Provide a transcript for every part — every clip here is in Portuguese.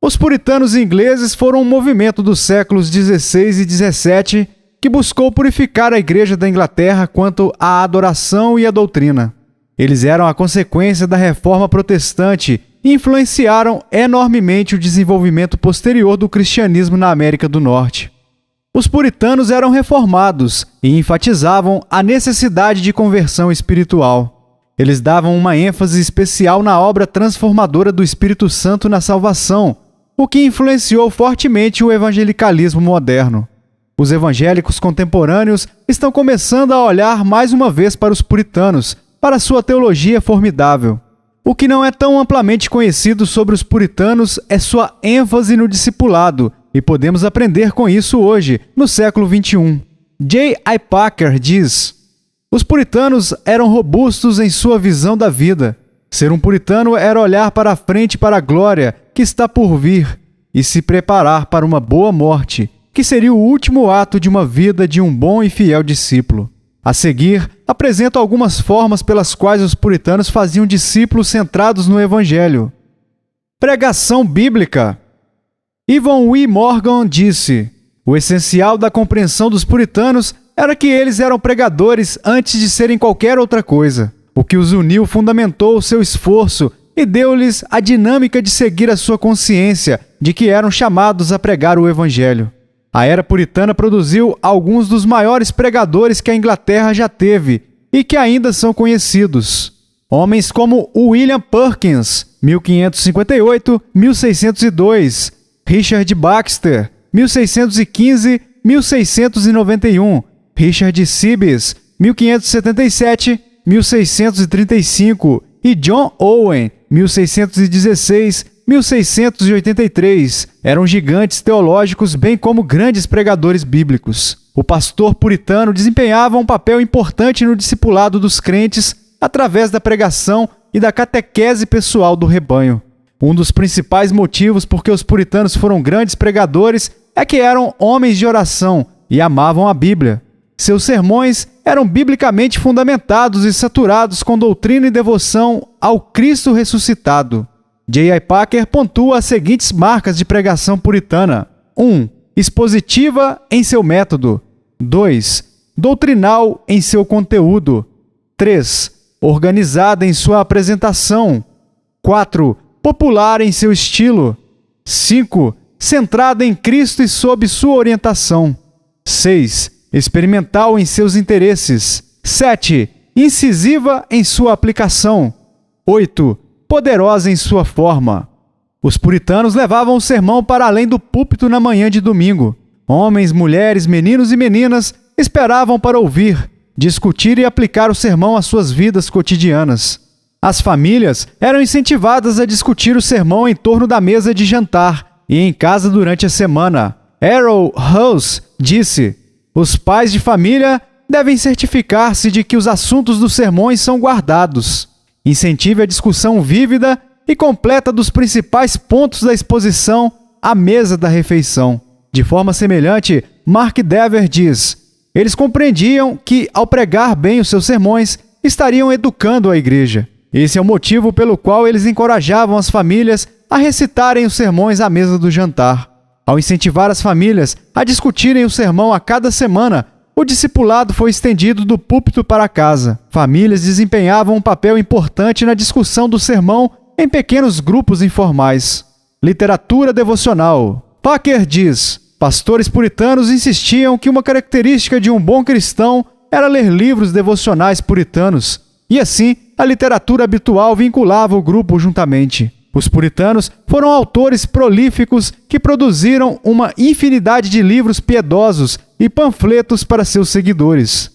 Os puritanos ingleses foram um movimento dos séculos XVI e XVII que buscou purificar a Igreja da Inglaterra quanto à adoração e à doutrina. Eles eram a consequência da Reforma Protestante e influenciaram enormemente o desenvolvimento posterior do cristianismo na América do Norte. Os puritanos eram reformados e enfatizavam a necessidade de conversão espiritual. Eles davam uma ênfase especial na obra transformadora do Espírito Santo na salvação, o que influenciou fortemente o evangelicalismo moderno. Os evangélicos contemporâneos estão começando a olhar mais uma vez para os puritanos, para sua teologia formidável. O que não é tão amplamente conhecido sobre os puritanos é sua ênfase no discipulado, e podemos aprender com isso hoje, no século XXI. J. I. Packer diz: os puritanos eram robustos em sua visão da vida. Ser um puritano era olhar para a frente para a glória que está por vir e se preparar para uma boa morte, que seria o último ato de uma vida de um bom e fiel discípulo. A seguir, apresento algumas formas pelas quais os puritanos faziam discípulos centrados no Evangelho. Pregação bíblica. Evan W. Morgan disse: o essencial da compreensão dos puritanos era que eles eram pregadores antes de serem qualquer outra coisa. O que os uniu fundamentou o seu esforço e deu-lhes a dinâmica de seguir a sua consciência de que eram chamados a pregar o Evangelho. A era puritana produziu alguns dos maiores pregadores que a Inglaterra já teve e que ainda são conhecidos. Homens como William Perkins, 1558-1602, Richard Baxter, 1615-1691, Richard Sibbes, 1577-1635 e John Owen, 1616-1683, eram gigantes teológicos bem como grandes pregadores bíblicos. O pastor puritano desempenhava um papel importante no discipulado dos crentes através da pregação e da catequese pessoal do rebanho. Um dos principais motivos por que os puritanos foram grandes pregadores é que eram homens de oração e amavam a Bíblia. Seus sermões eram biblicamente fundamentados e saturados com doutrina e devoção ao Cristo ressuscitado. J. I. Packer pontua as seguintes marcas de pregação puritana: 1. Expositiva em seu método. 2. Doutrinal em seu conteúdo. 3. Organizada em sua apresentação. 4. Popular em seu estilo. 5. Centrada em Cristo e sob sua orientação. 6. Experimental em seus interesses. 7. Incisiva em sua aplicação. 8. Poderosa em sua forma. Os puritanos levavam o sermão para além do púlpito na manhã de domingo. Homens, mulheres, meninos e meninas esperavam para ouvir, discutir e aplicar o sermão às suas vidas cotidianas. As famílias eram incentivadas a discutir o sermão em torno da mesa de jantar e em casa durante a semana. Errol Hughes disse: os pais de família devem certificar-se de que os assuntos dos sermões são guardados. Incentive a discussão vívida e completa dos principais pontos da exposição à mesa da refeição. De forma semelhante, Mark Dever diz: eles compreendiam que, ao pregar bem os seus sermões, estariam educando a igreja. Esse é o motivo pelo qual eles encorajavam as famílias a recitarem os sermões à mesa do jantar. Ao incentivar as famílias a discutirem o sermão a cada semana, o discipulado foi estendido do púlpito para casa. Famílias desempenhavam um papel importante na discussão do sermão em pequenos grupos informais. Literatura devocional. Packer diz: pastores puritanos insistiam que uma característica de um bom cristão era ler livros devocionais puritanos, e assim a literatura habitual vinculava o grupo juntamente. Os puritanos foram autores prolíficos que produziram uma infinidade de livros piedosos e panfletos para seus seguidores.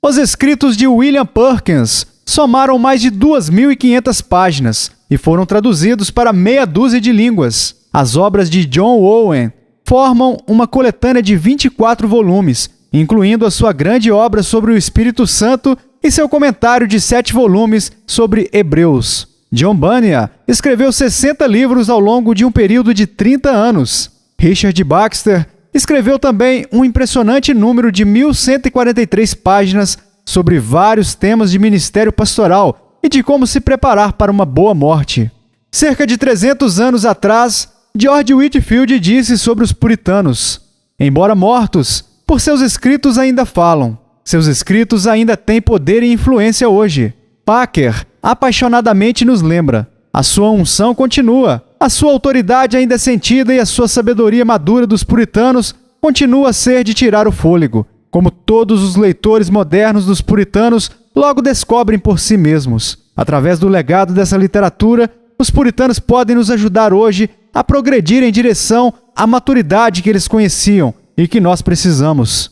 Os escritos de William Perkins somaram mais de 2.500 páginas e foram traduzidos para meia dúzia de línguas. As obras de John Owen formam uma coletânea de 24 volumes, incluindo a sua grande obra sobre o Espírito Santo e seu comentário de 7 volumes sobre Hebreus. John Bunyan escreveu 60 livros ao longo de um período de 30 anos. Richard Baxter escreveu também um impressionante número de 1.143 páginas sobre vários temas de ministério pastoral e de como se preparar para uma boa morte. Cerca de 300 anos atrás, George Whitefield disse sobre os puritanos: embora mortos, por seus escritos ainda falam. Seus escritos ainda têm poder e influência hoje. Packer apaixonadamente nos lembra: a sua unção continua, a sua autoridade ainda é sentida e a sua sabedoria madura dos puritanos continua a ser de tirar o fôlego, como todos os leitores modernos dos puritanos logo descobrem por si mesmos. Através do legado dessa literatura, os puritanos podem nos ajudar hoje a progredir em direção à maturidade que eles conheciam e que nós precisamos.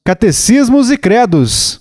Catecismos e credos.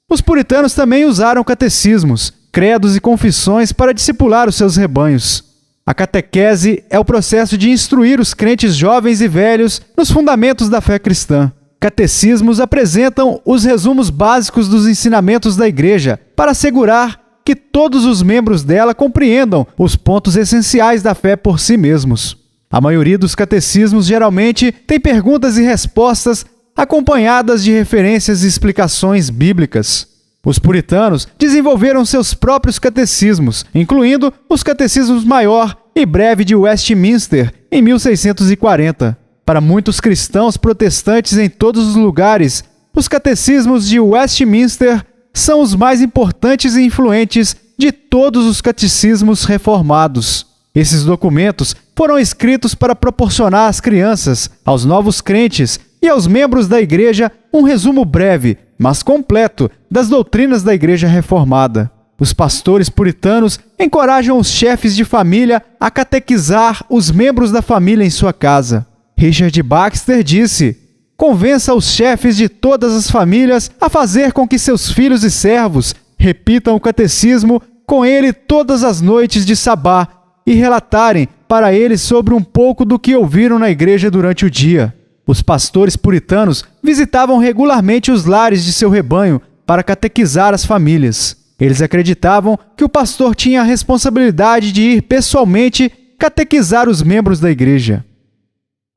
Os puritanos também usaram catecismos, credos e confissões para discipular os seus rebanhos. A catequese é o processo de instruir os crentes jovens e velhos nos fundamentos da fé cristã. Catecismos apresentam os resumos básicos dos ensinamentos da Igreja para assegurar que todos os membros dela compreendam os pontos essenciais da fé por si mesmos. A maioria dos catecismos geralmente tem perguntas e respostas acompanhadas de referências e explicações bíblicas. Os puritanos desenvolveram seus próprios catecismos, incluindo os catecismos maior e breve de Westminster, em 1640. Para muitos cristãos protestantes em todos os lugares, os catecismos de Westminster são os mais importantes e influentes de todos os catecismos reformados. Esses documentos foram escritos para proporcionar às crianças, aos novos crentes e aos membros da Igreja um resumo breve, mas completo, das doutrinas da Igreja Reformada. Os pastores puritanos encorajam os chefes de família a catequizar os membros da família em sua casa. Richard Baxter disse: convença os chefes de todas as famílias a fazer com que seus filhos e servos repitam o catecismo com ele todas as noites de sabá e relatarem para ele sobre um pouco do que ouviram na igreja durante o dia. Os pastores puritanos visitavam regularmente os lares de seu rebanho para catequizar as famílias. Eles acreditavam que o pastor tinha a responsabilidade de ir pessoalmente catequizar os membros da igreja.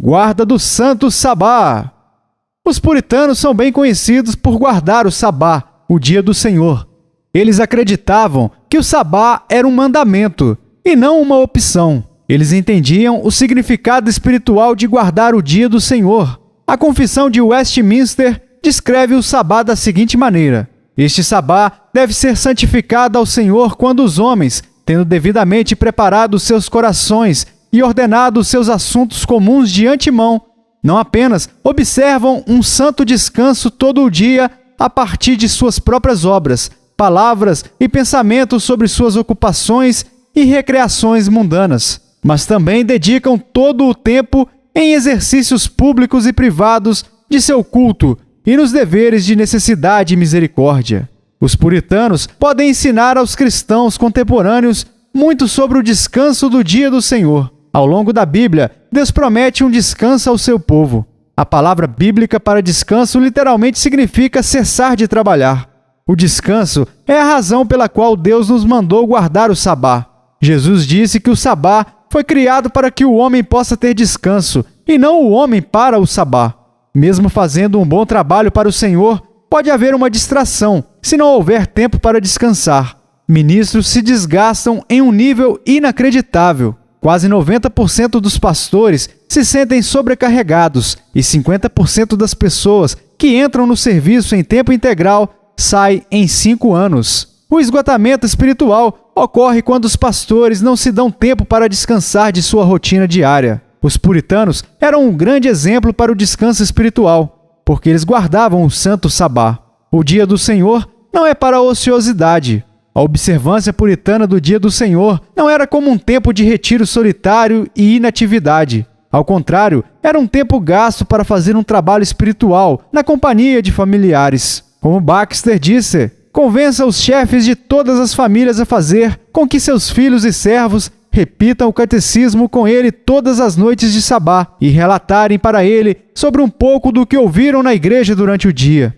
Guarda do Santo Sabá. Os puritanos são bem conhecidos por guardar o sabá, o dia do Senhor. Eles acreditavam que o sabá era um mandamento e não uma opção. Eles entendiam o significado espiritual de guardar o dia do Senhor. A Confissão de Westminster descreve o sabá da seguinte maneira: este sabá deve ser santificado ao Senhor quando os homens, tendo devidamente preparado seus corações e ordenado os seus assuntos comuns de antemão, não apenas observam um santo descanso todo o dia a partir de suas próprias obras, palavras e pensamentos sobre suas ocupações e recreações mundanas, mas também dedicam todo o tempo em exercícios públicos e privados de seu culto e nos deveres de necessidade e misericórdia. Os puritanos podem ensinar aos cristãos contemporâneos muito sobre o descanso do dia do Senhor. Ao longo da Bíblia, Deus promete um descanso ao seu povo. A palavra bíblica para descanso literalmente significa cessar de trabalhar. O descanso é a razão pela qual Deus nos mandou guardar o sabá. Jesus disse que o sabá foi criado para que o homem possa ter descanso, e não o homem para o sabá. Mesmo fazendo um bom trabalho para o Senhor, pode haver uma distração, se não houver tempo para descansar. Ministros se desgastam em um nível inacreditável. Quase 90% dos pastores se sentem sobrecarregados e 50% das pessoas que entram no serviço em tempo integral saem em 5 anos. O esgotamento espiritual ocorre quando os pastores não se dão tempo para descansar de sua rotina diária. Os puritanos eram um grande exemplo para o descanso espiritual, porque eles guardavam o santo sabá. O dia do Senhor não é para a ociosidade. A observância puritana do dia do Senhor não era como um tempo de retiro solitário e inatividade. Ao contrário, era um tempo gasto para fazer um trabalho espiritual na companhia de familiares. Como Baxter disse, convença os chefes de todas as famílias a fazer com que seus filhos e servos repitam o catecismo com ele todas as noites de sabá e relatarem para ele sobre um pouco do que ouviram na igreja durante o dia.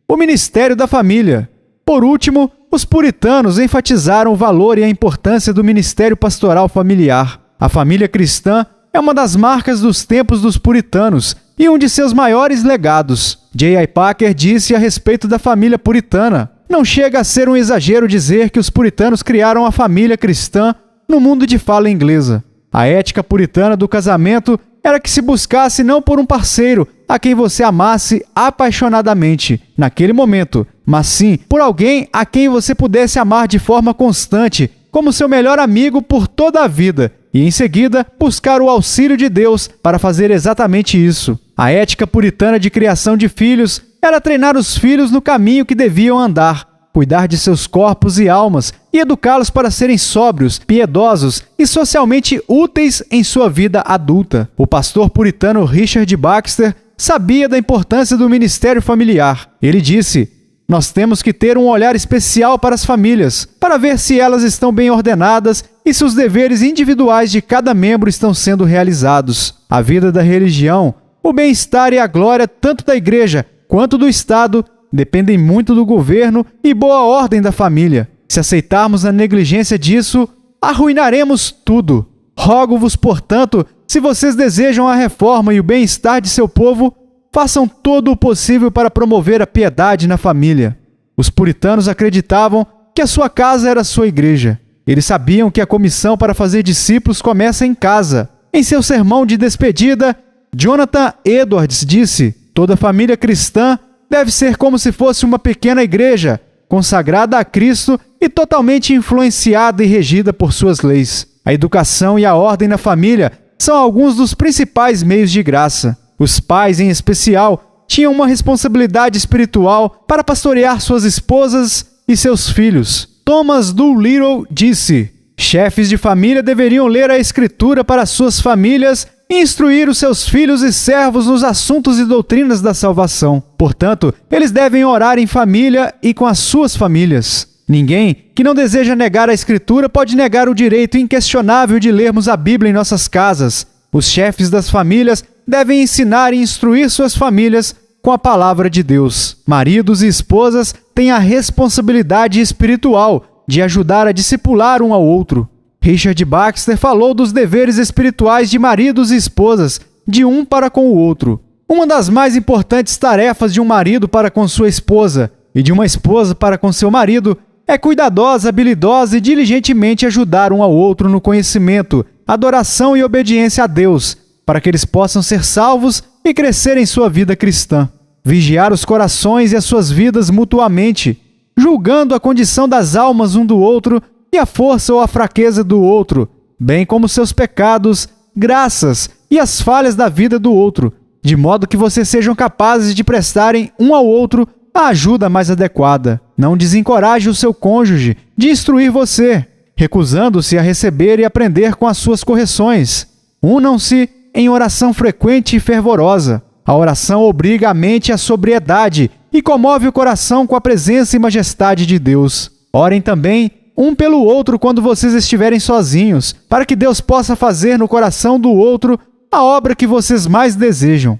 O ministério da família. Por último, os puritanos enfatizaram o valor e a importância do ministério pastoral familiar. A família cristã é uma das marcas dos tempos dos puritanos e um de seus maiores legados. J.I. Packer disse a respeito da família puritana: não chega a ser um exagero dizer que os puritanos criaram a família cristã no mundo de fala inglesa. A ética puritana do casamento era que se buscasse não por um parceiro a quem você amasse apaixonadamente naquele momento, mas sim por alguém a quem você pudesse amar de forma constante, como seu melhor amigo por toda a vida, e em seguida buscar o auxílio de Deus para fazer exatamente isso. A ética puritana de criação de filhos era treinar os filhos no caminho que deviam andar, cuidar de seus corpos e almas e educá-los para serem sóbrios, piedosos e socialmente úteis em sua vida adulta. O pastor puritano Richard Baxter sabia da importância do ministério familiar. Ele disse: "Nós temos que ter um olhar especial para as famílias, para ver se elas estão bem ordenadas e se os deveres individuais de cada membro estão sendo realizados. A vida da religião, o bem-estar e a glória tanto da igreja quanto do Estado dependem muito do governo e boa ordem da família. Se aceitarmos a negligência disso, arruinaremos tudo. Rogo-vos, portanto, se vocês desejam a reforma e o bem-estar de seu povo, façam todo o possível para promover a piedade na família." Os puritanos acreditavam que a sua casa era a sua igreja. Eles sabiam que a comissão para fazer discípulos começa em casa. Em seu sermão de despedida, Jonathan Edwards disse: "Toda família cristã deve ser como se fosse uma pequena igreja, consagrada a Cristo e totalmente influenciada e regida por suas leis. A educação e a ordem na família são alguns dos principais meios de graça. Os pais, em especial, tinham uma responsabilidade espiritual para pastorear suas esposas e seus filhos." Thomas Doolittle disse: "Chefes de família deveriam ler a Escritura para suas famílias e instruir os seus filhos e servos nos assuntos e doutrinas da salvação. Portanto, eles devem orar em família e com as suas famílias. Ninguém que não deseja negar a Escritura pode negar o direito inquestionável de lermos a Bíblia em nossas casas. Os chefes das famílias devem ensinar e instruir suas famílias com a palavra de Deus. Maridos e esposas têm a responsabilidade espiritual de ajudar a discipular um ao outro." Richard Baxter falou dos deveres espirituais de maridos e esposas, de um para com o outro. Uma das mais importantes tarefas de um marido para com sua esposa e de uma esposa para com seu marido é cuidadosa, habilidosa e diligentemente ajudar um ao outro no conhecimento, adoração e obediência a Deus, para que eles possam ser salvos e crescer em sua vida cristã. Vigiar os corações e as suas vidas mutuamente, julgando a condição das almas um do outro e a força ou a fraqueza do outro, bem como seus pecados, graças e as falhas da vida do outro, de modo que vocês sejam capazes de prestarem um ao outro a ajuda mais adequada. Não desencoraje o seu cônjuge de instruir você, recusando-se a receber e aprender com as suas correções. Unam-se em oração frequente e fervorosa. A oração obriga a mente à sobriedade e comove o coração com a presença e majestade de Deus. Orem também um pelo outro quando vocês estiverem sozinhos, para que Deus possa fazer no coração do outro a obra que vocês mais desejam.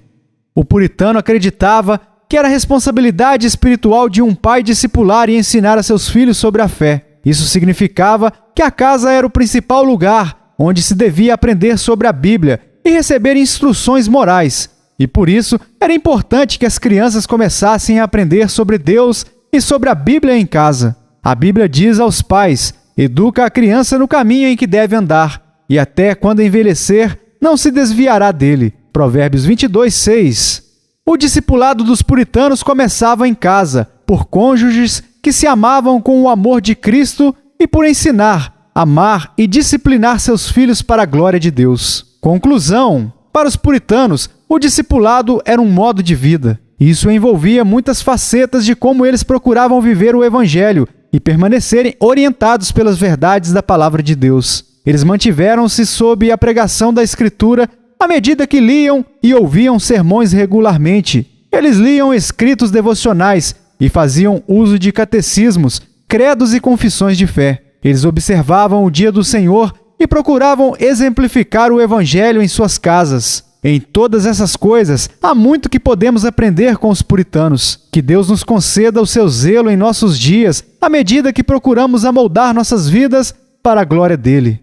O puritano acreditava que era responsabilidade espiritual de um pai discipular e ensinar a seus filhos sobre a fé. Isso significava que a casa era o principal lugar onde se devia aprender sobre a Bíblia e receber instruções morais. E por isso era importante que as crianças começassem a aprender sobre Deus e sobre a Bíblia em casa. A Bíblia diz aos pais: "Educa a criança no caminho em que deve andar, e até quando envelhecer, não se desviará dele." Provérbios 22:6. O discipulado dos puritanos começava em casa, por cônjuges que se amavam com o amor de Cristo e por ensinar, amar e disciplinar seus filhos para a glória de Deus. Conclusão: para os puritanos, o discipulado era um modo de vida. Isso envolvia muitas facetas de como eles procuravam viver o Evangelho e permanecerem orientados pelas verdades da Palavra de Deus. Eles mantiveram-se sob a pregação da Escritura à medida que liam e ouviam sermões regularmente. Eles liam escritos devocionais e faziam uso de catecismos, credos e confissões de fé. Eles observavam o dia do Senhor e procuravam exemplificar o Evangelho em suas casas. Em todas essas coisas, há muito que podemos aprender com os puritanos. Que Deus nos conceda o seu zelo em nossos dias, à medida que procuramos amoldar nossas vidas para a glória dele.